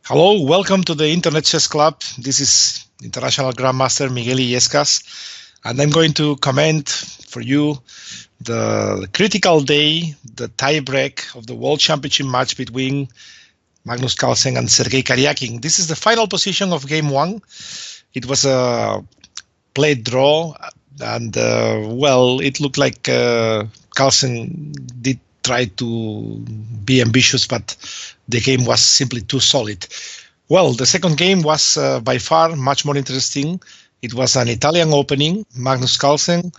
Hello, welcome to the Internet Chess Club. This is International Grandmaster Miguel Illescas, and I'm going to comment for you the critical day, the tiebreak of the World Championship match between Magnus Carlsen and Sergei Karyakin. This is the final position of Game 1. It was a played draw, and well, it looked like Carlsen did try to be ambitious, but the game was simply too solid. Well, the second game was by far much more interesting. It was an Italian opening. Magnus Carlsen,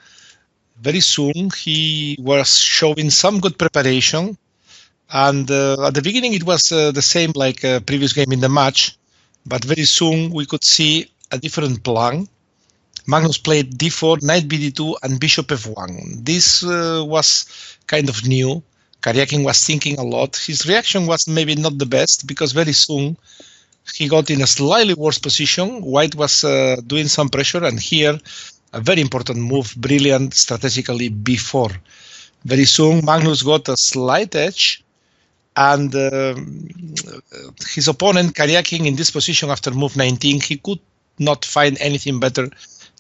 very soon, he was showing some good preparation. And at the beginning, it was the same like a previous game in the match. But very soon, we could see a different plan. Magnus played d4, knight bd2, and bishop f1. This was kind of new. Karyakin was thinking a lot. His reaction was maybe not the best because very soon he got in a slightly worse position. White was doing some pressure, and here a very important move, brilliant strategically b4. Very soon Magnus got a slight edge, and his opponent Karyakin in this position after move 19, he could not find anything better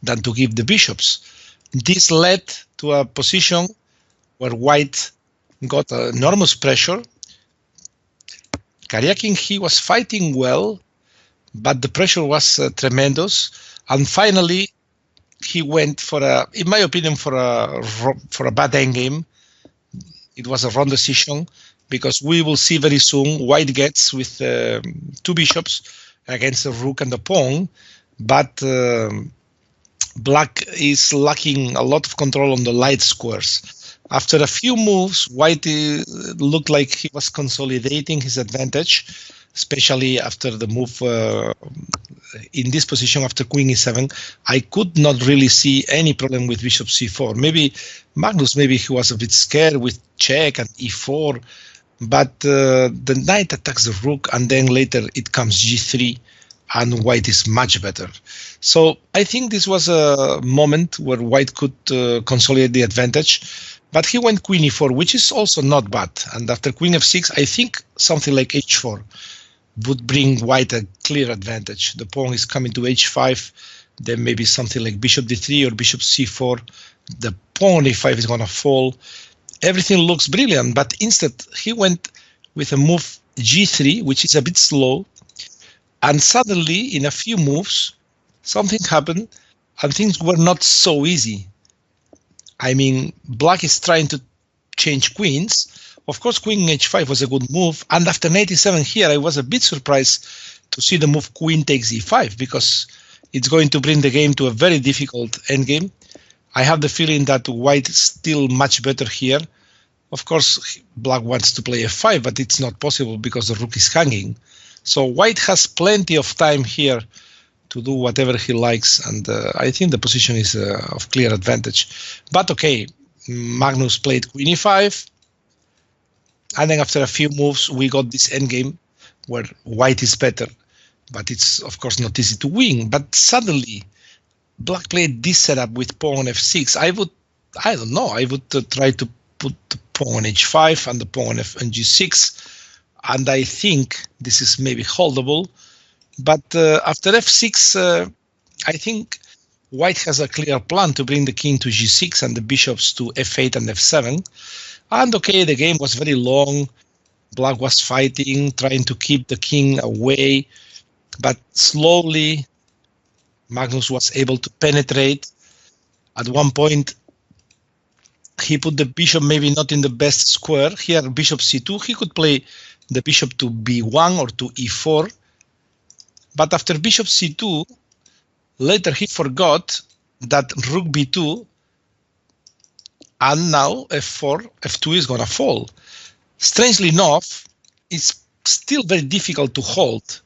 than to give the bishops. This led to a position where White got enormous pressure. Karyakin, he was fighting well, but the pressure was tremendous. And finally, he went for a, in my opinion, for a bad endgame. It was a wrong decision because we will see very soon White gets with two bishops against the rook and the pawn, but Black is lacking a lot of control on the light squares. After a few moves, White looked like he was consolidating his advantage, especially after the move in this position after queen e7. I could not really see any problem with bishop c4. Maybe Magnus, maybe he was a bit scared with check and e4, but the knight attacks the rook, and then later it comes g3, and White is much better. So I think this was a moment where White could consolidate the advantage. But he went queen e4, which is also not bad. And after queen f6, I think something like h4 would bring White a clear advantage. The pawn is coming to h5, then maybe something like bishop d3 or bishop c4. The pawn a5 is going to fall. Everything looks brilliant, but instead he went with a move g3, which is a bit slow. And suddenly, in a few moves, something happened and things were not so easy. I mean, Black is trying to change queens. Of course, queen h5 was a good move. And after knight e7 here, I was a bit surprised to see the move queen takes e5 because it's going to bring the game to a very difficult endgame. I have the feeling that White is still much better here. Of course, Black wants to play f5, but it's not possible because the rook is hanging. So White has plenty of time here to do whatever he likes, and I think the position is of clear advantage. But okay, Magnus played queen e5, and then after a few moves we got this endgame where White is better, but it's of course not easy to win. But suddenly Black played this setup with pawn f6. I don't know, I would try to put the pawn h5 and the pawn and g6, and I think this is maybe holdable. But after f6, I think White has a clear plan to bring the king to g6 and the bishops to f8 and f7. And okay, the game was very long. Black was fighting, trying to keep the king away. But slowly, Magnus was able to penetrate. At one point, he put the bishop maybe not in the best square. Here, bishop c2, he could play the bishop to b1 or to e4. But after bishop c2, later he forgot that rook b2, and now f4, f2 is going to fall. Strangely enough, it's still very difficult to hold.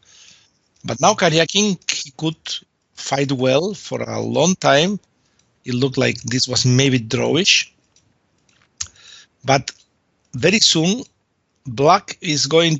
But now Karyakin, he could fight well for a long time. It looked like this was maybe drawish. But very soon, Black is going